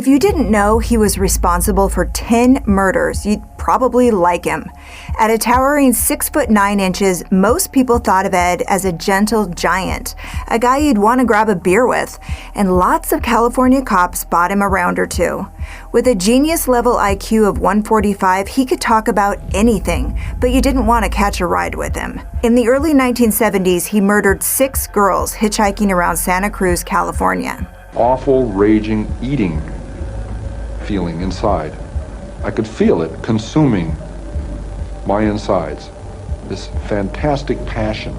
If you didn't know he was responsible for 10 murders, you'd probably like him. At a towering 6'9" most people thought of Ed as a gentle giant, a guy you'd want to grab a beer with, and lots of California cops bought him around or two. With a genius-level IQ of 145, he could talk about anything, but you didn't want to catch a ride with him. In the early 1970s, he murdered 6 girls hitchhiking around Santa Cruz, California. Awful, raging, eating feeling inside. I could feel it consuming my insides. This fantastic passion.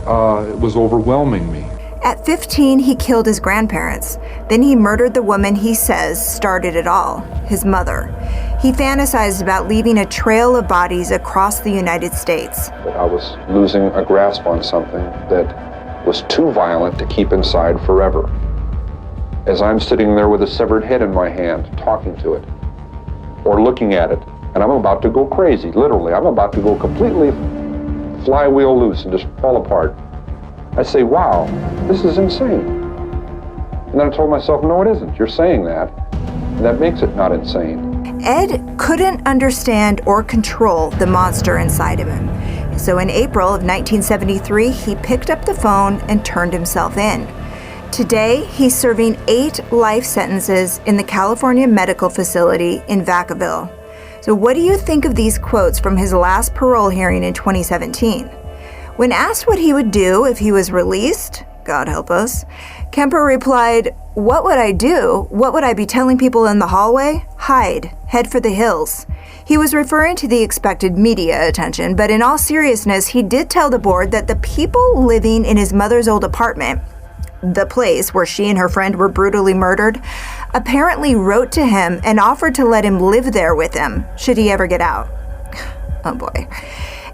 It was overwhelming me. At 15, he killed his grandparents. Then he murdered the woman he says started it all, his mother. He fantasized about leaving a trail of bodies across the United States. I was losing a grasp on something that was too violent to keep inside forever. As I'm sitting there with a severed head in my hand, talking to it, or looking at it, and I'm about to go crazy, literally. I'm about to go completely flywheel loose and just fall apart. I say, wow, this is insane. And then I told myself, no, it isn't. You're saying that, and that makes it not insane. Ed couldn't understand or control the monster inside of him. So in April of 1973, he picked up the phone and turned himself in. Today, he's serving 8 life sentences in the California Medical Facility in Vacaville. So what do you think of these quotes from his last parole hearing in 2017? When asked what he would do if he was released, God help us, Kemper replied, "What would I do? What would I be telling people in the hallway? Hide, head for the hills." He was referring to the expected media attention, but in all seriousness, he did tell the board that the people living in his mother's old apartment, the place where she and her friend were brutally murdered, apparently wrote to him and offered to let him live there with them, should he ever get out. Oh boy.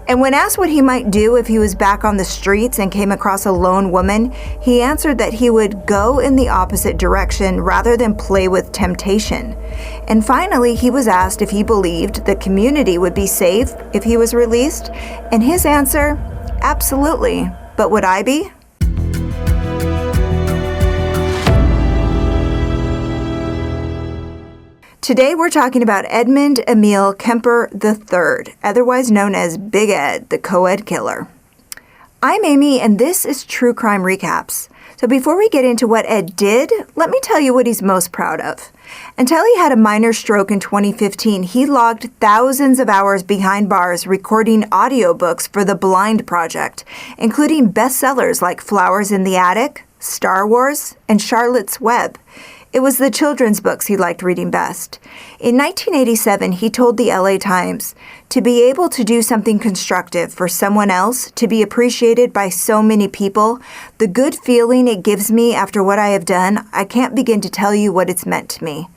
And when asked what he might do if he was back on the streets and came across a lone woman, he answered that he would go in the opposite direction rather than play with temptation. And finally, he was asked if he believed the community would be safe if he was released, and his answer, absolutely. But would I be? Today we're talking about Edmund Emil Kemper III, otherwise known as Big Ed, the co-ed killer. I'm Amy, and this is True Crime Recaps. So before we get into what Ed did, let me tell you what he's most proud of. Until he had a minor stroke in 2015, he logged thousands of hours behind bars recording audiobooks for the Blind Project, including bestsellers like Flowers in the Attic, Star Wars, and Charlotte's Web. It was the children's books he liked reading best. In 1987, he told the LA Times, "To be able to do something constructive for someone else, to be appreciated by so many people, the good feeling it gives me after what I have done, I can't begin to tell you what it's meant to me."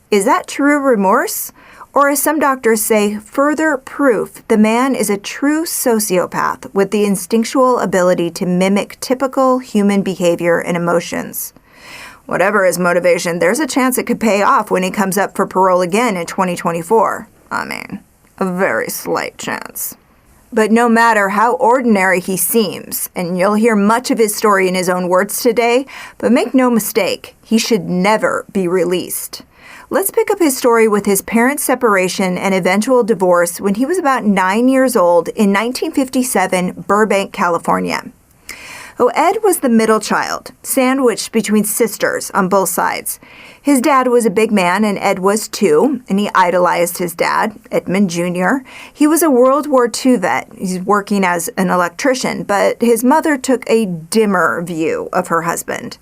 Is that true remorse? Or as some doctors say, further proof the man is a true sociopath with the instinctual ability to mimic typical human behavior and emotions? Whatever his motivation, there's a chance it could pay off when he comes up for parole again in 2024. I mean, a very slight chance. But no matter how ordinary he seems, and you'll hear much of his story in his own words today, but make no mistake, he should never be released. Let's pick up his story with his parents' separation and eventual divorce when he was about 9 years old in 1957, Burbank, California. Ed was the middle child, sandwiched between sisters on both sides. His dad was a big man, and Ed was too, and he idolized his dad, Edmund Jr. He was a World War II vet. He's working as an electrician, but his mother took a dimmer view of her husband.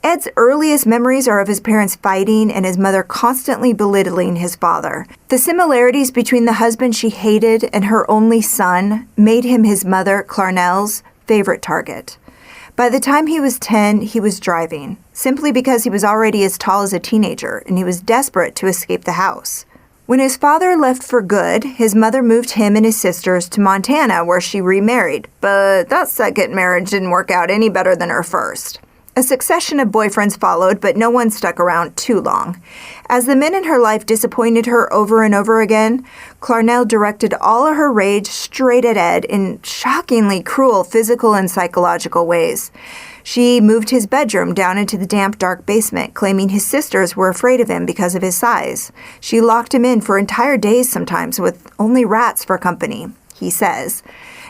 Ed's earliest memories are of his parents fighting and his mother constantly belittling his father. The similarities between the husband she hated and her only son made him his mother, Clarnell's, favorite target. By the time he was 10, he was driving, simply because he was already as tall as a teenager, and he was desperate to escape the house. When his father left for good, his mother moved him and his sisters to Montana, where she remarried, but that second marriage didn't work out any better than her first. A succession of boyfriends followed, but no one stuck around too long. As the men in her life disappointed her over and over again, Clarnell directed all of her rage straight at Ed in shockingly cruel physical and psychological ways. She moved his bedroom down into the damp, dark basement, claiming his sisters were afraid of him because of his size. She locked him in for entire days sometimes with only rats for company, he says.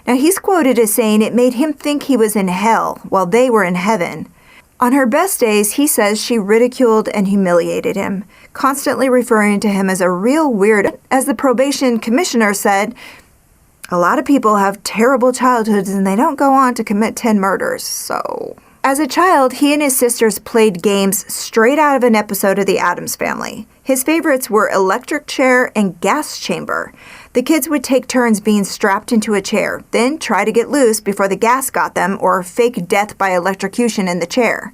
Now, he's quoted as saying it made him think he was in hell while they were in heaven. On her best days, he says she ridiculed and humiliated him, constantly referring to him as a real weirdo. As the probation commissioner said, a lot of people have terrible childhoods and they don't go on to commit 10 murders, so... As a child, he and his sisters played games straight out of an episode of The Addams Family. His favorites were electric chair and gas chamber. The kids would take turns being strapped into a chair, then try to get loose before the gas got them or fake death by electrocution in the chair.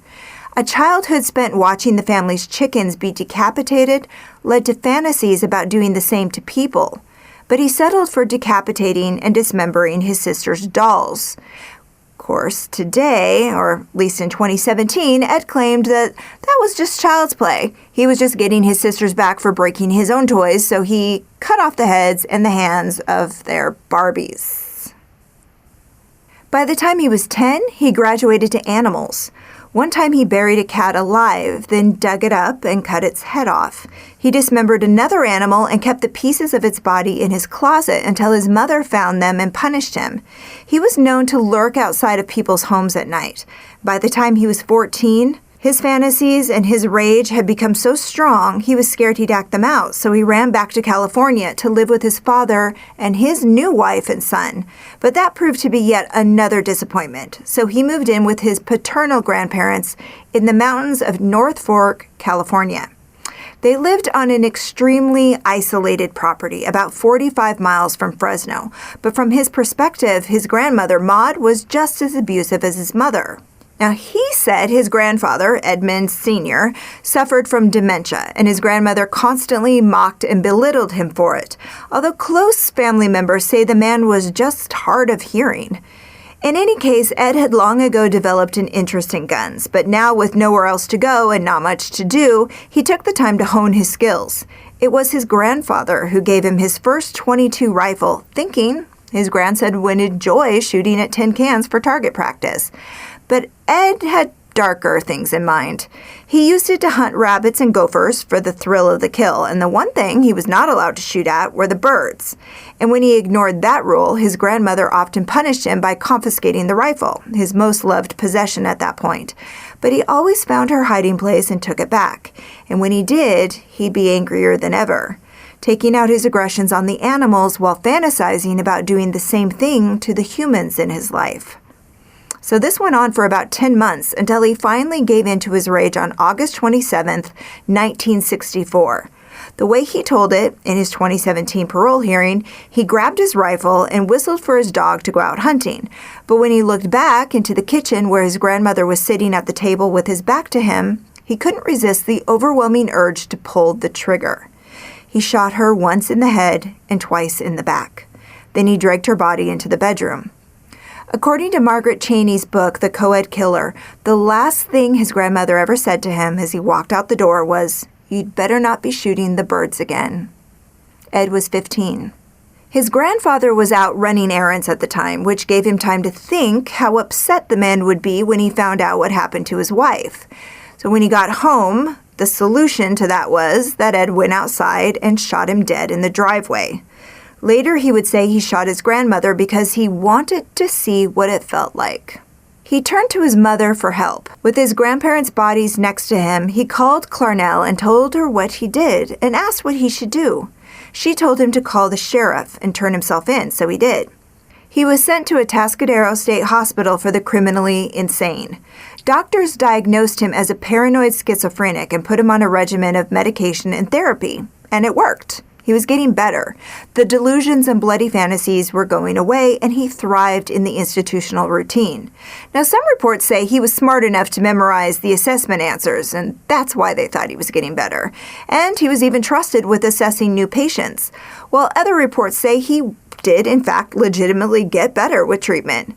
A childhood spent watching the family's chickens be decapitated led to fantasies about doing the same to people. But he settled for decapitating and dismembering his sister's dolls. Of course, today, or at least in 2017, Ed claimed that was just child's play. He was just getting his sisters back for breaking his own toys, so he cut off the heads and the hands of their Barbies. By the time he was 10, he graduated to animals. One time he buried a cat alive, then dug it up and cut its head off. He dismembered another animal and kept the pieces of its body in his closet until his mother found them and punished him. He was known to lurk outside of people's homes at night. By the time he was 14, his fantasies and his rage had become so strong he was scared he'd act them out, so he ran back to California to live with his father and his new wife and son. But that proved to be yet another disappointment, so he moved in with his paternal grandparents in the mountains of North Fork, California. They lived on an extremely isolated property, about 45 miles from Fresno, but from his perspective, his grandmother, Maud, was just as abusive as his mother. Now, he said his grandfather, Edmund Sr., suffered from dementia, and his grandmother constantly mocked and belittled him for it, although close family members say the man was just hard of hearing. In any case, Ed had long ago developed an interest in guns, but now with nowhere else to go and not much to do, he took the time to hone his skills. It was his grandfather who gave him his first .22 rifle, thinking his grandson would enjoy shooting at tin cans for target practice. But Ed had darker things in mind. He used it to hunt rabbits and gophers for the thrill of the kill, and the one thing he was not allowed to shoot at were the birds. And when he ignored that rule, his grandmother often punished him by confiscating the rifle, his most loved possession at that point. But he always found her hiding place and took it back. And when he did, he'd be angrier than ever, taking out his aggressions on the animals while fantasizing about doing the same thing to the humans in his life. So this went on for about 10 months until he finally gave in to his rage on August 27th, 1964. The way he told it in his 2017 parole hearing, he grabbed his rifle and whistled for his dog to go out hunting. But when he looked back into the kitchen where his grandmother was sitting at the table with his back to him, he couldn't resist the overwhelming urge to pull the trigger. He shot her once in the head and twice in the back. Then he dragged her body into the bedroom. According to Margaret Cheney's book, The Co-Ed Killer, the last thing his grandmother ever said to him as he walked out the door was, "You'd better not be shooting the birds again." Ed was 15. His grandfather was out running errands at the time, which gave him time to think how upset the man would be when he found out what happened to his wife. So when he got home, the solution to that was that Ed went outside and shot him dead in the driveway. Later, he would say he shot his grandmother because he wanted to see what it felt like. He turned to his mother for help. With his grandparents' bodies next to him, he called Clarnell and told her what he did and asked what he should do. She told him to call the sheriff and turn himself in, so he did. He was sent to a Atascadero State Hospital for the criminally insane. Doctors diagnosed him as a paranoid schizophrenic and put him on a regimen of medication and therapy, and it worked. He was getting better. The delusions and bloody fantasies were going away, and he thrived in the institutional routine. Now, some reports say he was smart enough to memorize the assessment answers, and that's why they thought he was getting better. And he was even trusted with assessing new patients, while other reports say he did, in fact, legitimately get better with treatment.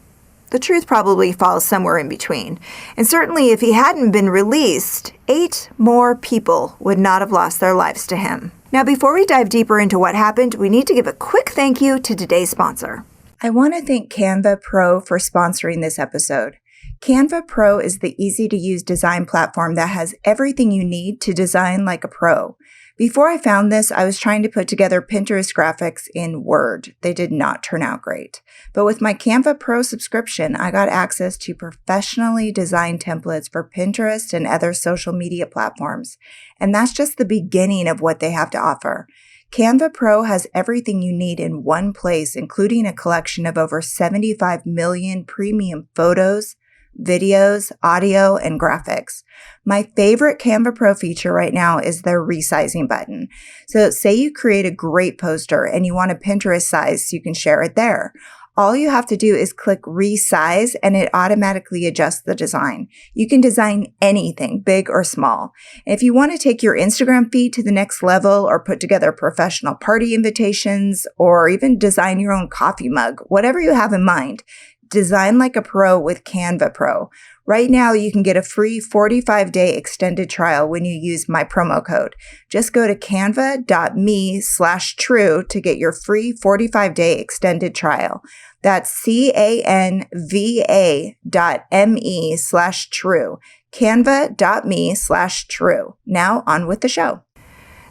The truth probably falls somewhere in between. And certainly if he hadn't been released, 8 more people would not have lost their lives to him. Now, before we dive deeper into what happened, we need to give a quick thank you to today's sponsor. I want to thank Canva Pro for sponsoring this episode. Canva Pro is the easy-to-use design platform that has everything you need to design like a pro. Before I found this, I was trying to put together Pinterest graphics in Word. They did not turn out great. But with my Canva Pro subscription, I got access to professionally designed templates for Pinterest and other social media platforms. And that's just the beginning of what they have to offer. Canva Pro has everything you need in one place, including a collection of over 75 million premium photos, videos, audio, and graphics. My favorite Canva Pro feature right now is their resizing button. So say you create a great poster and you want a Pinterest size so you can share it there. All you have to do is click resize and it automatically adjusts the design. You can design anything, big or small. If you want to take your Instagram feed to the next level or put together professional party invitations or even design your own coffee mug, whatever you have in mind, design like a pro with Canva Pro. Right now, you can get a free 45-day extended trial when you use my promo code. Just go to canva.me/true to get your free 45-day extended trial. That's canva.me/true. Canva.me/true. Now on with the show.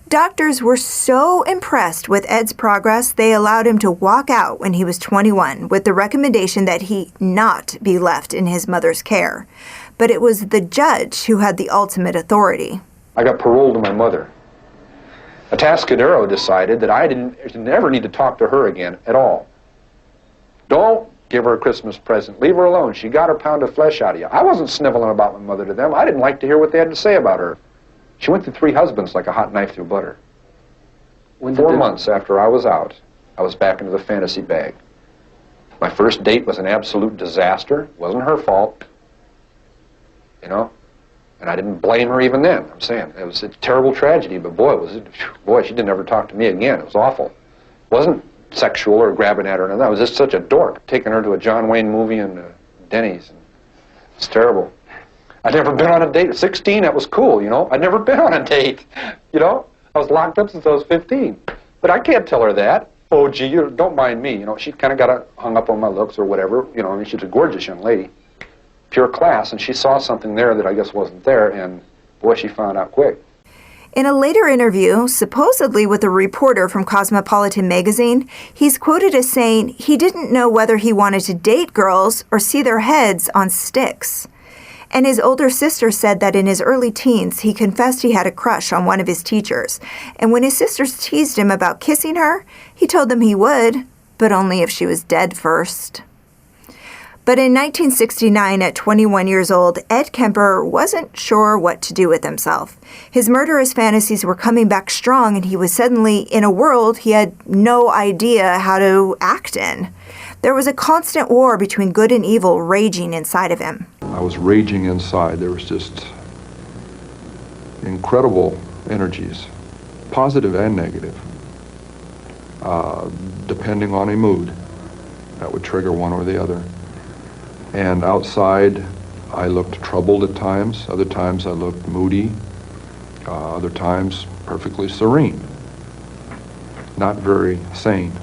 Doctors were so impressed with Ed's progress, they allowed him to walk out when he was 21 with the recommendation that he not be left in his mother's care. But it was the judge who had the ultimate authority. I got parole to my mother. Atascadero decided that I never need to talk to her again at all. Don't give her a Christmas present. Leave her alone. She got her pound of flesh out of you. I wasn't sniveling about my mother to them. I didn't like to hear what they had to say about her. She went through 3 husbands like a hot knife through butter. 4 months after I was out, I was back into the fantasy bag. My first date was an absolute disaster. It wasn't her fault. You know? And I didn't blame her even then. I'm saying it was a terrible tragedy, but boy, she didn't ever talk to me again. It was awful. It wasn't sexual or grabbing at her or nothing. I was just such a dork, taking her to a John Wayne movie and Denny's. It's terrible. I'd never been on a date. At 16, that was cool, you know. I'd never been on a date, you know. I was locked up since I was 15. But I can't tell her that. Oh, gee, you don't mind me, you know. She kind of got hung up on my looks or whatever. You know, I mean, she's a gorgeous young lady. Pure class, and she saw something there that I guess wasn't there, and boy, she found out quick. In a later interview, supposedly with a reporter from Cosmopolitan magazine, he's quoted as saying he didn't know whether he wanted to date girls or see their heads on sticks. And his older sister said that in his early teens, he confessed he had a crush on one of his teachers. And when his sisters teased him about kissing her, he told them he would, but only if she was dead first. But in 1969, at 21 years old, Ed Kemper wasn't sure what to do with himself. His murderous fantasies were coming back strong, and he was suddenly in a world he had no idea how to act in. There was a constant war between good and evil raging inside of him. I was raging inside. There was just incredible energies, positive and negative, depending on a mood. That would trigger one or the other. And outside, I looked troubled at times. Other times I looked moody. Other times perfectly serene. Not very sane.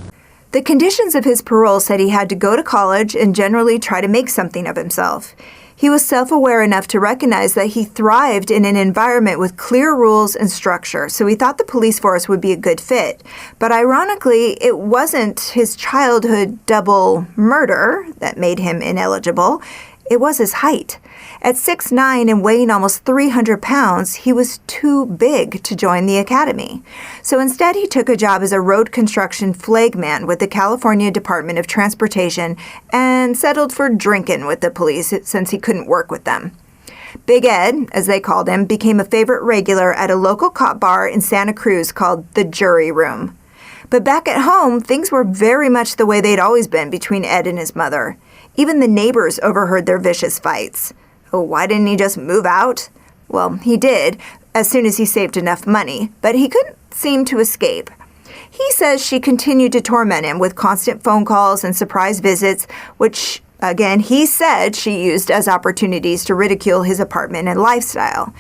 The conditions of his parole said he had to go to college and generally try to make something of himself. He was self-aware enough to recognize that he thrived in an environment with clear rules and structure, so he thought the police force would be a good fit. But ironically, it wasn't his childhood double murder that made him ineligible. It was his height. At 6'9" and weighing almost 300 pounds, he was too big to join the academy. So instead, he took a job as a road construction flagman with the California Department of Transportation and settled for drinking with the police since he couldn't work with them. Big Ed, as they called him, became a favorite regular at a local cop bar in Santa Cruz called the Jury Room. But back at home, things were very much the way they'd always been between Ed and his mother. Even the neighbors overheard their vicious fights. Oh, why didn't he just move out? Well, he did, as soon as he saved enough money, but he couldn't seem to escape. He says she continued to torment him with constant phone calls and surprise visits, which, again, he said she used as opportunities to ridicule his apartment and lifestyle.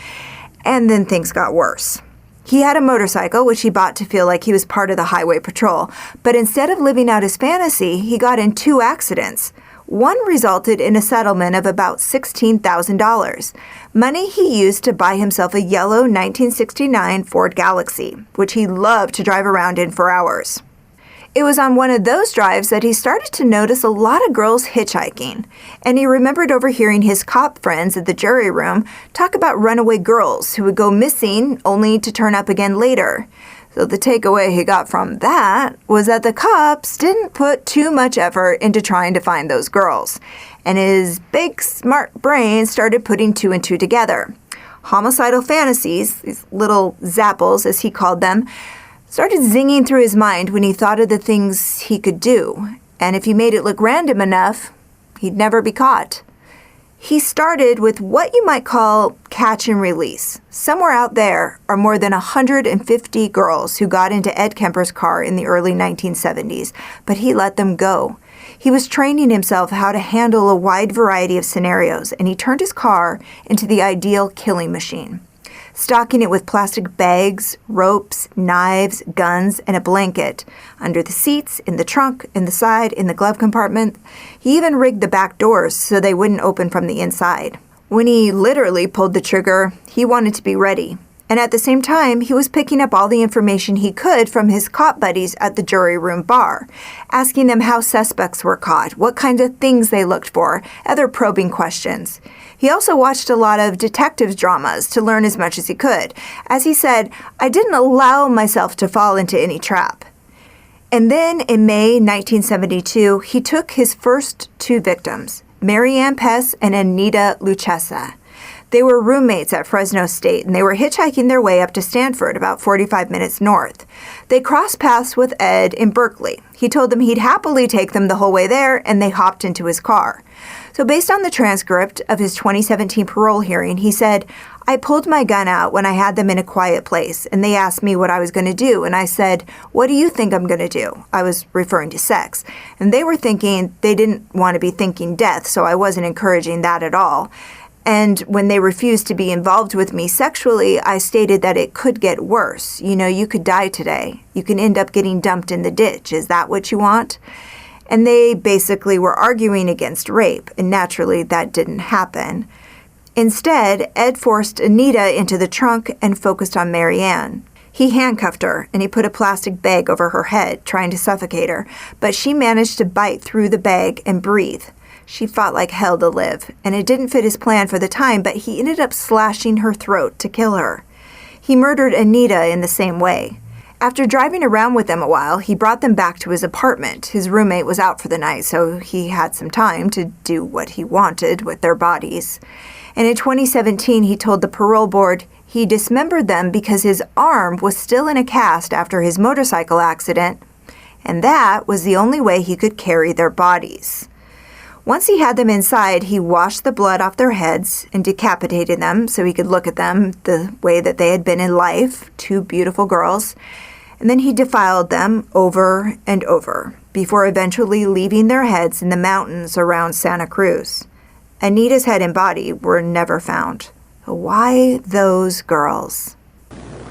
And then things got worse. He had a motorcycle, which he bought to feel like he was part of the highway patrol, but instead of living out his fantasy, he got in 2 accidents. One resulted in a settlement of about $16,000, money he used to buy himself a yellow 1969 Ford Galaxie, which he loved to drive around in for hours. It was on one of those drives that he started to notice a lot of girls hitchhiking, and he remembered overhearing his cop friends at the jury room talk about runaway girls who would go missing only to turn up again later. So the takeaway he got from that was that the cops didn't put too much effort into trying to find those girls, and his big smart brain started putting two and two together. Homicidal fantasies, these little zapples as he called them, started zinging through his mind when he thought of the things he could do, and if he made it look random enough, he'd never be caught. He started with what you might call catch and release. Somewhere out there are more than 150 girls who got into Ed Kemper's car in the early 1970s, but he let them go. He was training himself how to handle a wide variety of scenarios, and he turned his car into the ideal killing machine. Stocking it with plastic bags, ropes, knives, guns, and a blanket. Under the seats, in the trunk, in the side, in the glove compartment. He even rigged the back doors so they wouldn't open from the inside. When he literally pulled the trigger, he wanted to be ready. And at the same time, he was picking up all the information he could from his cop buddies at the jury room bar, asking them how suspects were caught, what kinds of things they looked for, other probing questions. He also watched a lot of detective dramas to learn as much as he could. As he said, I didn't allow myself to fall into any trap. And then in May 1972, he took his first two victims, Mary Ann Pess and Anita Lucchesa. They were roommates at Fresno State, and they were hitchhiking their way up to Stanford, about 45 minutes north. They crossed paths with Ed in Berkeley. He told them he'd happily take them the whole way there, and they hopped into his car. So based on the transcript of his 2017 parole hearing, he said, I pulled my gun out when I had them in a quiet place, and they asked me what I was going to do, and I said, what do you think I'm going to do? I was referring to sex. And they were thinking they didn't want to be thinking death, so I wasn't encouraging that at all. And when they refused to be involved with me sexually, I stated that it could get worse. You know, you could die today. You can end up getting dumped in the ditch. Is that what you want? And they basically were arguing against rape, and naturally that didn't happen. Instead, Ed forced Anita into the trunk and focused on Mary Ann. He handcuffed her, and he put a plastic bag over her head, trying to suffocate her, but she managed to bite through the bag and breathe. She fought like hell to live, and it didn't fit his plan for the time, but he ended up slashing her throat to kill her. He murdered Anita in the same way. After driving around with them a while, he brought them back to his apartment. His roommate was out for the night, so he had some time to do what he wanted with their bodies. And in 2017, he told the parole board he dismembered them because his arm was still in a cast after his motorcycle accident, and that was the only way he could carry their bodies. Once he had them inside, he washed the blood off their heads and decapitated them so he could look at them the way that they had been in life, two beautiful girls. And then he defiled them over and over before eventually leaving their heads in the mountains around Santa Cruz. Anita's head and body were never found. Why those girls?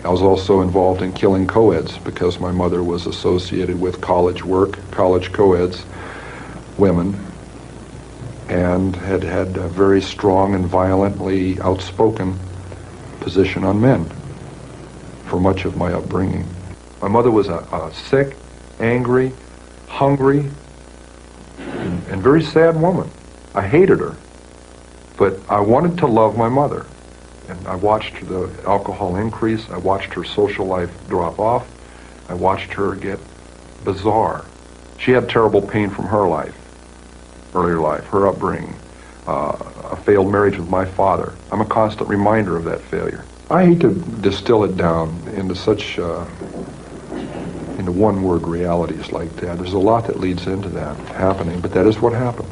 I was also involved in killing co-eds because my mother was associated with college work, college co-eds, women, and had had a very strong and violently outspoken position on men for much of my upbringing. My mother was a sick, angry, hungry, and very sad woman. I hated her, but I wanted to love my mother. And I watched the alcohol increase. I watched her social life drop off. I watched her get bizarre. She had terrible pain from her life. Earlier life, her upbringing, a failed marriage with my father. I'm a constant reminder of that failure. I hate to distill it down into such, into one-word realities like that. There's a lot that leads into that happening, but that is what happened.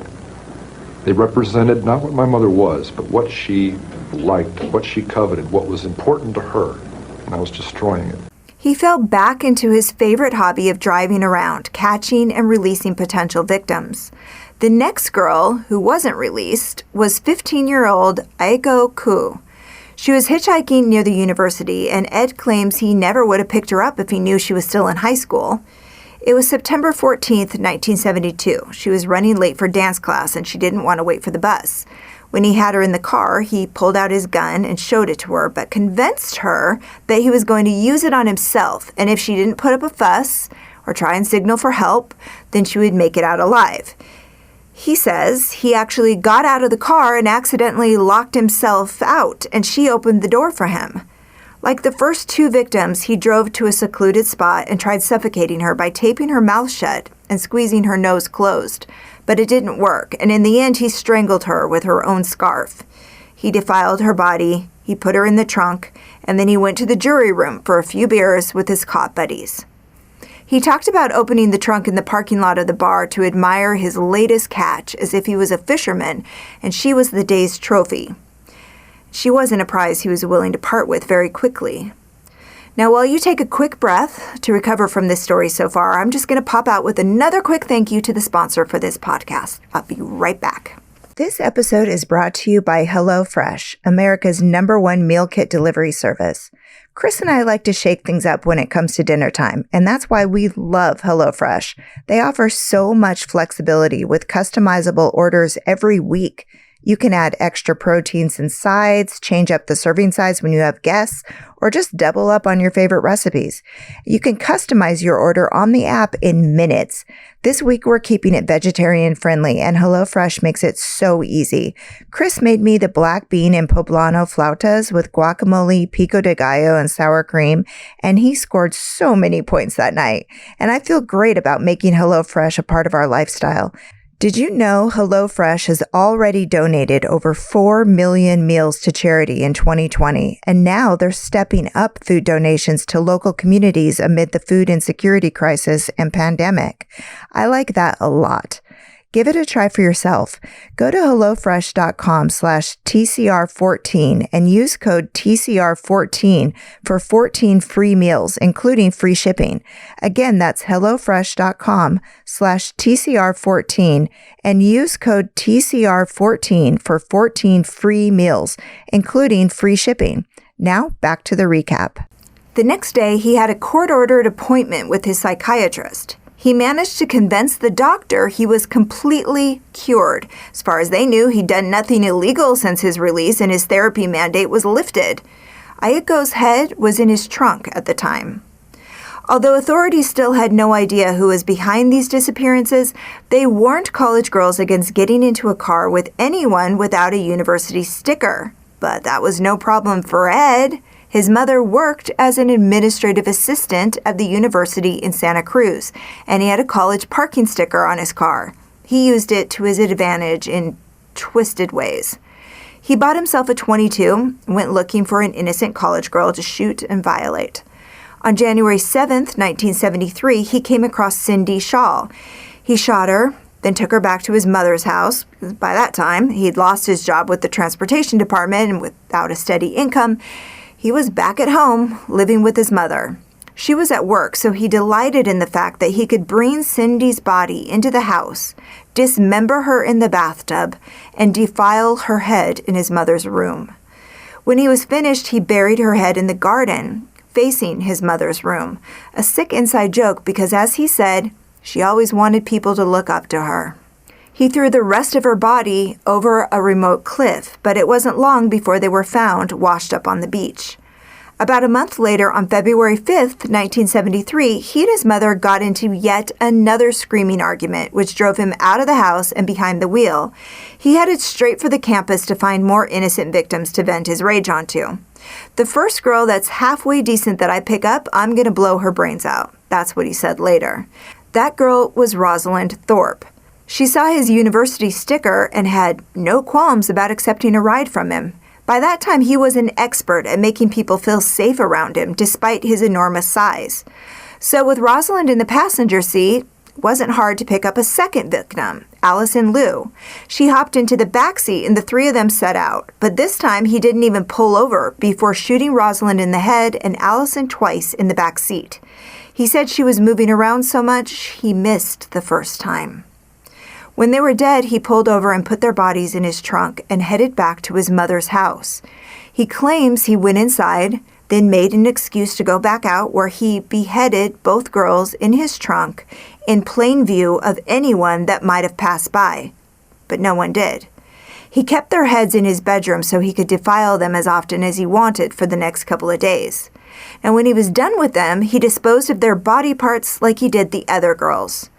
They represented not what my mother was, but what she liked, what she coveted, what was important to her, and I was destroying it. He fell back into his favorite hobby of driving around, catching and releasing potential victims. The next girl, who wasn't released, was 15-year-old Aiko Ku. She was hitchhiking near the university, and Ed claims he never would have picked her up if he knew she was still in high school. It was September 14th, 1972. She was running late for dance class and she didn't want to wait for the bus. When he had her in the car, he pulled out his gun and showed it to her, but convinced her that he was going to use it on himself, and if she didn't put up a fuss or try and signal for help, then she would make it out alive. He says he actually got out of the car and accidentally locked himself out, and she opened the door for him. Like the first two victims, he drove to a secluded spot and tried suffocating her by taping her mouth shut and squeezing her nose closed. But it didn't work, and in the end, he strangled her with her own scarf. He defiled her body, he put her in the trunk, and then he went to the jury room for a few beers with his cop buddies. He talked about opening the trunk in the parking lot of the bar to admire his latest catch as if he was a fisherman, and she was the day's trophy. She wasn't a prize he was willing to part with very quickly. Now, while you take a quick breath to recover from this story so far, I'm just going to pop out with another quick thank you to the sponsor for this podcast. I'll be right back. This episode is brought to you by HelloFresh, America's #1 meal kit delivery service. Chris and I like to shake things up when it comes to dinner time, and that's why we love HelloFresh. They offer so much flexibility with customizable orders every week. You can add extra proteins and sides, change up the serving size when you have guests, or just double up on your favorite recipes. You can customize your order on the app in minutes. This week, we're keeping it vegetarian friendly, and HelloFresh makes it so easy. Chris made me the black bean and poblano flautas with guacamole, pico de gallo, and sour cream, and he scored so many points that night. And I feel great about making HelloFresh a part of our lifestyle. Did you know HelloFresh has already donated over 4 million meals to charity in 2020, and now they're stepping up food donations to local communities amid the food insecurity crisis and pandemic? I like that a lot. Give it a try for yourself. Go to HelloFresh.com/TCR14 and use code TCR14 for 14 free meals, including free shipping. Again, that's HelloFresh.com/TCR14 and use code TCR14 for 14 free meals, including free shipping. Now, back to the recap. The next day, he had a court-ordered appointment with his psychiatrist. He managed to convince the doctor he was completely cured. As far as they knew, he'd done nothing illegal since his release and his therapy mandate was lifted. Ayako's head was in his trunk at the time. Although authorities still had no idea who was behind these disappearances, they warned college girls against getting into a car with anyone without a university sticker. But that was no problem for Ed. His mother worked as an administrative assistant at the university in Santa Cruz, and he had a college parking sticker on his car. He used it to his advantage in twisted ways. He bought himself a .22 and went looking for an innocent college girl to shoot and violate. On January 7th, 1973, he came across Cindy Shaw. He shot her, then took her back to his mother's house. By that time, he'd lost his job with the transportation department, and without a steady income, he was back at home, living with his mother. She was at work, so he delighted in the fact that he could bring Cindy's body into the house, dismember her in the bathtub, and defile her head in his mother's room. When he was finished, he buried her head in the garden, facing his mother's room. A sick inside joke because, as he said, she always wanted people to look up to her. He threw the rest of her body over a remote cliff, but it wasn't long before they were found washed up on the beach. About a month later, on February 5th, 1973, he and his mother got into yet another screaming argument, which drove him out of the house and behind the wheel. He headed straight for the campus to find more innocent victims to vent his rage onto. "The first girl that's halfway decent that I pick up, I'm going to blow her brains out." That's what he said later. That girl was Rosalind Thorpe. She saw his university sticker and had no qualms about accepting a ride from him. By that time, he was an expert at making people feel safe around him, despite his enormous size. So with Rosalind in the passenger seat, it wasn't hard to pick up a second victim, Allison Liu. She hopped into the back seat and the three of them set out. But this time, he didn't even pull over before shooting Rosalind in the head and Allison twice in the back seat. He said she was moving around so much, he missed the first time. When they were dead, he pulled over and put their bodies in his trunk and headed back to his mother's house. He claims he went inside, then made an excuse to go back out, where he beheaded both girls in his trunk in plain view of anyone that might have passed by. But no one did. He kept their heads in his bedroom so he could defile them as often as he wanted for the next couple of days. And when he was done with them, he disposed of their body parts like he did the other girls.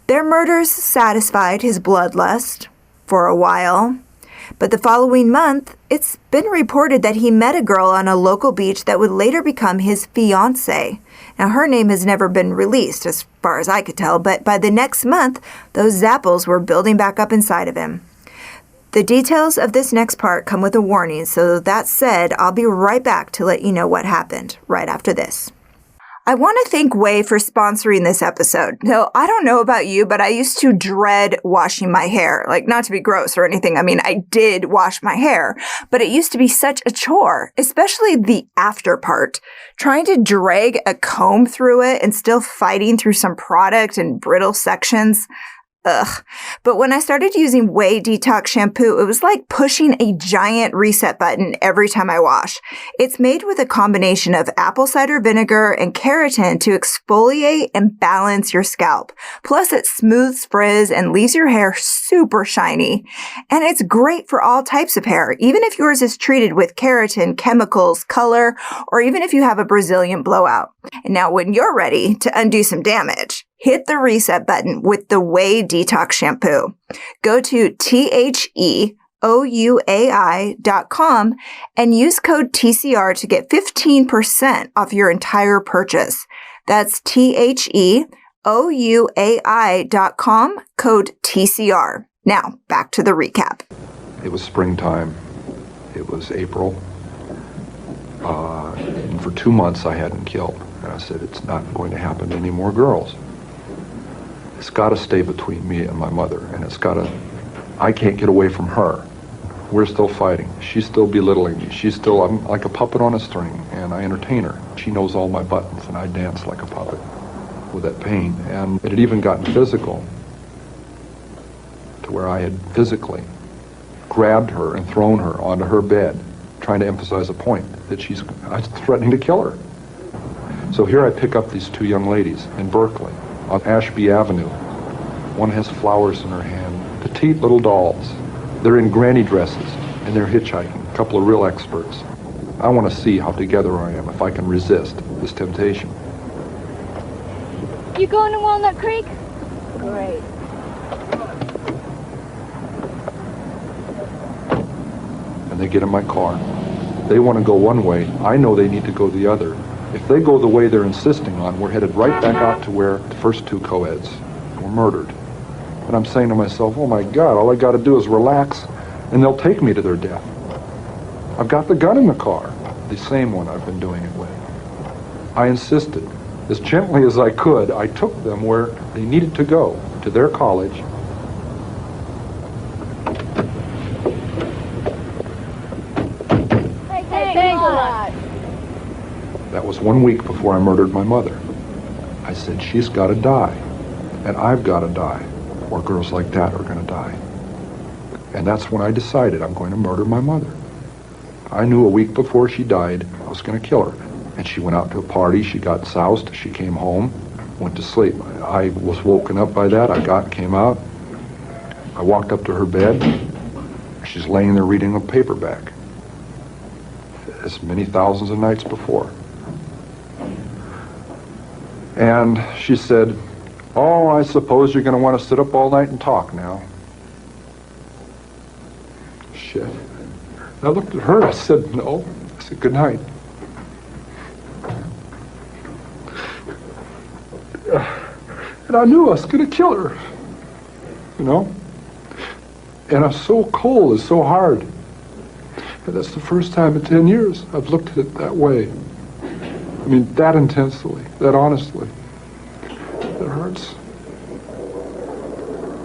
Their murders satisfied his bloodlust for a while, but the following month, it's been reported that he met a girl on a local beach that would later become his fiancée. Now, her name has never been released, as far as I could tell, but by the next month, those zapples were building back up inside of him. The details of this next part come with a warning, so that said, I'll be right back to let you know what happened right after this. I want to thank Way for sponsoring this episode. So I don't know about you, but I used to dread washing my hair. Like, not to be gross or anything. I mean, I did wash my hair, but it used to be such a chore, especially the after part. Trying to drag a comb through it and still fighting through some product and brittle sections. Ugh. But when I started using Way Detox shampoo, it was like pushing a giant reset button every time I wash. It's made with a combination of apple cider vinegar and keratin to exfoliate and balance your scalp. Plus, it smooths frizz and leaves your hair super shiny. And it's great for all types of hair, even if yours is treated with keratin, chemicals, color, or even if you have a Brazilian blowout. And now when you're ready to undo some damage, hit the reset button with the Way Detox shampoo. Go to THEOUAI.com and use code TCR to get 15% off your entire purchase. That's THEOUAI.com, code TCR. Now, back to the recap. It was springtime. It was April. And for 2 months I hadn't killed. And I said, it's not going to happen to any more girls. It's got to stay between me and my mother, and I can't get away from her. We're still fighting. She's still belittling me. I'm like a puppet on a string, and I entertain her. She knows all my buttons, and I dance like a puppet with that pain. And it had even gotten physical, to where I had physically grabbed her and thrown her onto her bed, trying to emphasize a point that I was threatening to kill her. So here I pick up these 2 young ladies in Berkeley on Ashby Avenue. One has flowers in her hand, petite little dolls. They're in granny dresses and they're hitchhiking, a couple of real experts. I want to see how together I am, if I can resist this temptation. You going to Walnut Creek? Great. And they get in my car. They want to go one way. I know they need to go the other. If they go the way they're insisting on, we're headed right back out to where the first 2 co-eds were murdered. And I'm saying to myself, oh my God, all I got to do is relax and they'll take me to their death. I've got the gun in the car, the same one I've been doing it with. I insisted. As gently as I could, I took them where they needed to go, to their college. Thanks a lot. That was 1 week before I murdered my mother. I said, she's got to die, and I've got to die, or girls like that are going to die. And that's when I decided I'm going to murder my mother. I knew a week before she died, I was going to kill her. And she went out to a party, she got soused, she came home, went to sleep. I was woken up by that, came out. I walked up to her bed. She's laying there reading a paperback. As many thousands of nights before. And she said, oh, I suppose you're going to want to sit up all night and talk now. Shit. And I looked at her, I said, no. I said, good night. And I knew I was going to kill her, you know? And I was so cold, it's so hard. And that's the first time in 10 years I've looked at it that way. I mean, that intensely, that honestly. It hurts.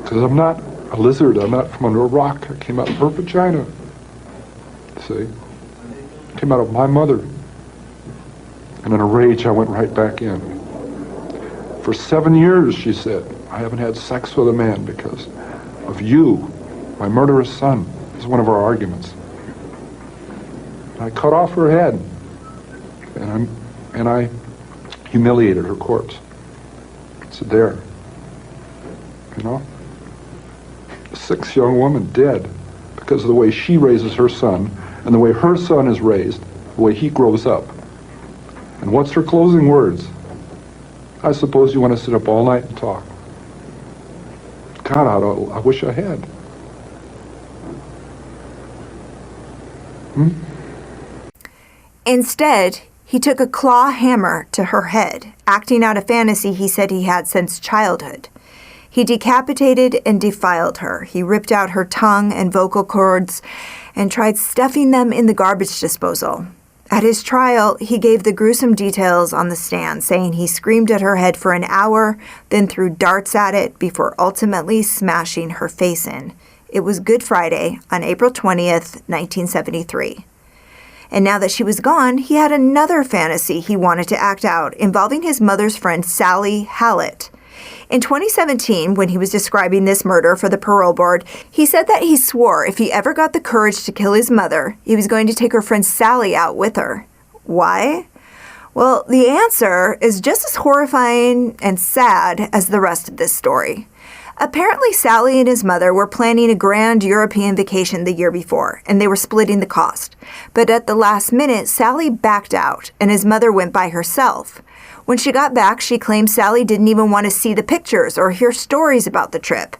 Because I'm not a lizard, I'm not from under a rock. I came out of her vagina. See? I came out of my mother. And in a rage, I went right back in. For 7 years, she said, I haven't had sex with a man because of you, my murderous son. This is one of our arguments. And I cut off her head. And I humiliated her corpse. I said, there, you know, a 6 young woman dead because of the way she raises her son and the way her son is raised, the way he grows up. And what's her closing words? I suppose you want to sit up all night and talk. God, I wish I had. Instead, he took a claw hammer to her head, acting out a fantasy he said he had since childhood. He decapitated and defiled her. He ripped out her tongue and vocal cords and tried stuffing them in the garbage disposal. At his trial, he gave the gruesome details on the stand, saying he screamed at her head for an hour, then threw darts at it before ultimately smashing her face in. It was Good Friday on April 20th, 1973. And now that she was gone, he had another fantasy he wanted to act out involving his mother's friend Sally Hallett. In 2017, when he was describing this murder for the Parole Board, he said that he swore if he ever got the courage to kill his mother, he was going to take her friend Sally out with her. Why? Well, the answer is just as horrifying and sad as the rest of this story. Apparently, Sally and his mother were planning a grand European vacation the year before, and they were splitting the cost. But at the last minute, Sally backed out, and his mother went by herself. When she got back, she claimed Sally didn't even want to see the pictures or hear stories about the trip.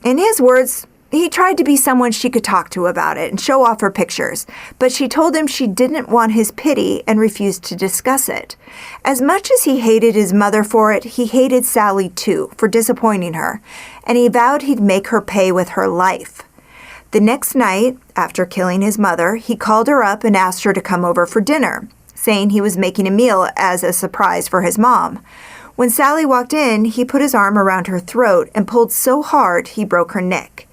In his words, he tried to be someone she could talk to about it and show off her pictures, but she told him she didn't want his pity and refused to discuss it. As much as he hated his mother for it, he hated Sally too, for disappointing her, and he vowed he'd make her pay with her life. The next night, after killing his mother, he called her up and asked her to come over for dinner, saying he was making a meal as a surprise for his mom. When Sally walked in, he put his arm around her throat and pulled so hard he broke her neck.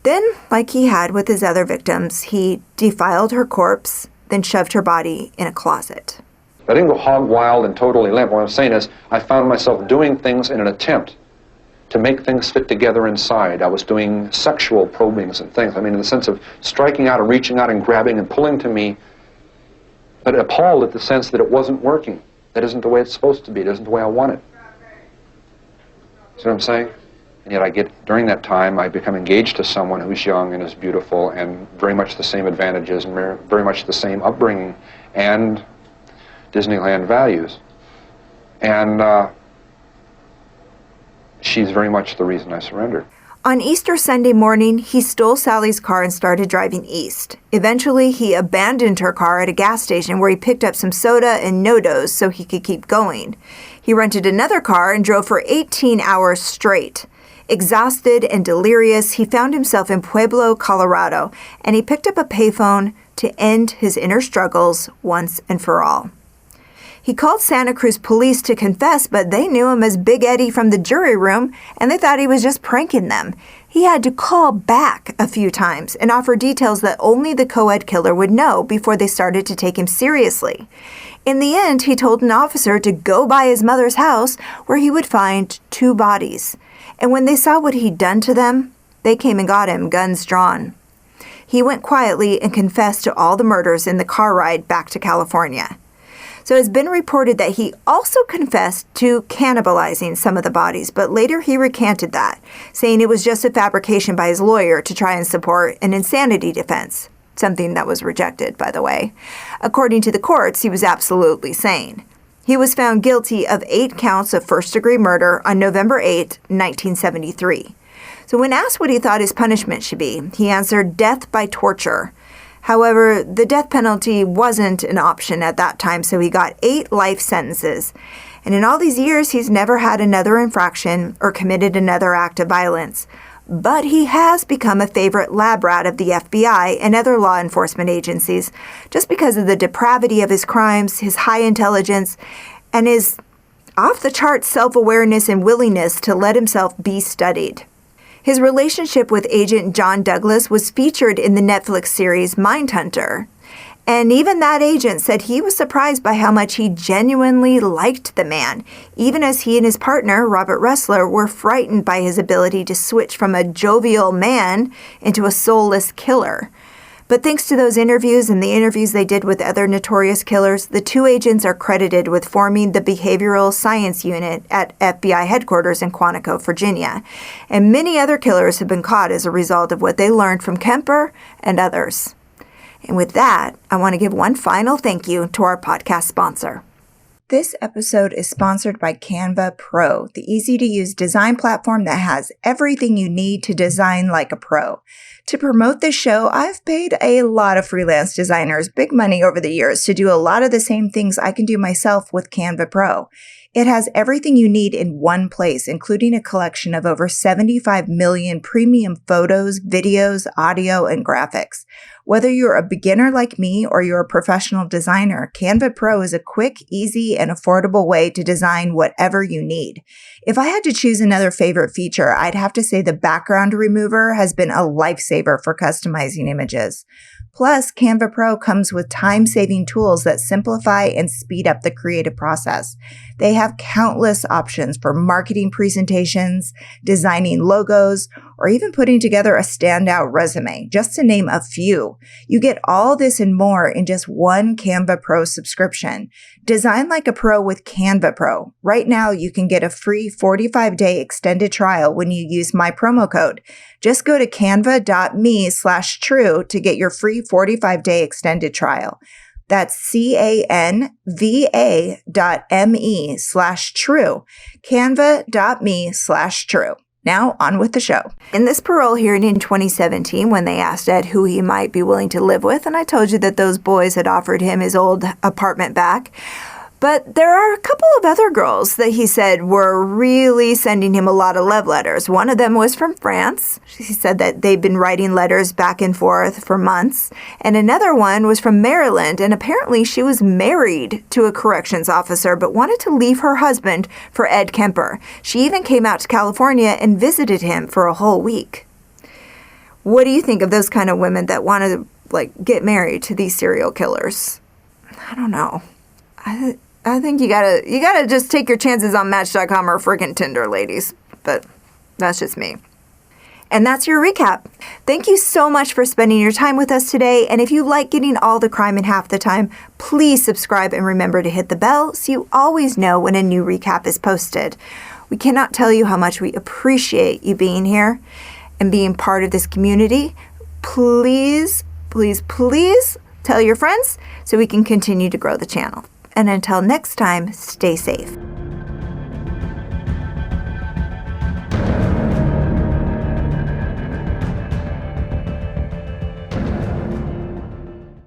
Then, like he had with his other victims, he defiled her corpse, then shoved her body in a closet. I didn't go hog wild and totally limp. What I'm saying is I found myself doing things in an attempt to make things fit together inside. I was doing sexual probings and things. I mean, in the sense of striking out and reaching out and grabbing and pulling to me, but appalled at the sense that it wasn't working. That isn't the way it's supposed to be. It isn't the way I want it. See what I'm saying? And yet during that time, I become engaged to someone who's young and is beautiful and very much the same advantages and very much the same upbringing and Disneyland values. And she's very much the reason I surrendered. On Easter Sunday morning, he stole Sally's car and started driving east. Eventually, he abandoned her car at a gas station where he picked up some soda and no-dos so he could keep going. He rented another car and drove for 18 hours straight. Exhausted and delirious, he found himself in Pueblo, Colorado, and he picked up a payphone to end his inner struggles once and for all. He called Santa Cruz police to confess, but they knew him as Big Eddie from the jury room, and they thought he was just pranking them. He had to call back a few times and offer details that only the co-ed killer would know before they started to take him seriously. In the end, he told an officer to go by his mother's house where he would find 2 bodies. And when they saw what he'd done to them, they came and got him, guns drawn. He went quietly and confessed to all the murders in the car ride back to California. So it's been reported that he also confessed to cannibalizing some of the bodies, but later he recanted that, saying it was just a fabrication by his lawyer to try and support an insanity defense, something that was rejected, by the way. According to the courts, he was absolutely sane. He was found guilty of 8 counts of first-degree murder on November 8, 1973. So when asked what he thought his punishment should be, he answered death by torture. However, the death penalty wasn't an option at that time, so he got 8 life sentences. And in all these years, he's never had another infraction or committed another act of violence. But he has become a favorite lab rat of the FBI and other law enforcement agencies just because of the depravity of his crimes, his high intelligence, and his off-the-chart self-awareness and willingness to let himself be studied. His relationship with Agent John Douglas was featured in the Netflix series Mindhunter. And even that agent said he was surprised by how much he genuinely liked the man, even as he and his partner, Robert Ressler, were frightened by his ability to switch from a jovial man into a soulless killer. But thanks to those interviews and the interviews they did with other notorious killers, the two agents are credited with forming the Behavioral Science Unit at FBI headquarters in Quantico, Virginia. And many other killers have been caught as a result of what they learned from Kemper and others. And with that, I want to give one final thank you to our podcast sponsor. This episode is sponsored by Canva Pro, the easy-to-use design platform that has everything you need to design like a pro. To promote this show, I've paid a lot of freelance designers big money over the years to do a lot of the same things I can do myself with Canva Pro. It has everything you need in one place, including a collection of over 75 million premium photos, videos, audio, and graphics. Whether you're a beginner like me or you're a professional designer, Canva Pro is a quick, easy, and affordable way to design whatever you need. If I had to choose another favorite feature, I'd have to say the background remover has been a lifesaver for customizing images. Plus, Canva Pro comes with time-saving tools that simplify and speed up the creative process. They have countless options for marketing presentations, designing logos, or even putting together a standout resume, just to name a few. You get all this and more in just one Canva Pro subscription. Design like a pro with Canva Pro. Right now, you can get a free 45-day extended trial when you use my promo code. Just go to canva.me/true to get your free 45-day extended trial. That's canva.me/true. Canva.me/true. Now, on with the show. In this parole hearing in 2017, when they asked Ed who he might be willing to live with, and I told you that those boys had offered him his old apartment back, but there are a couple of other girls that he said were really sending him a lot of love letters. One of them was from France. He said that they'd been writing letters back and forth for months. And another one was from Maryland, and apparently she was married to a corrections officer but wanted to leave her husband for Ed Kemper. She even came out to California and visited him for a whole week. What do you think of those kind of women that want to, get married to these serial killers? I don't know. I think you gotta just take your chances on Match.com or freaking Tinder, ladies. But that's just me. And that's your recap. Thank you so much for spending your time with us today. And if you like getting all the crime in half the time, please subscribe and remember to hit the bell so you always know when a new recap is posted. We cannot tell you how much we appreciate you being here and being part of this community. Please, please, please tell your friends so we can continue to grow the channel. And until next time, stay safe.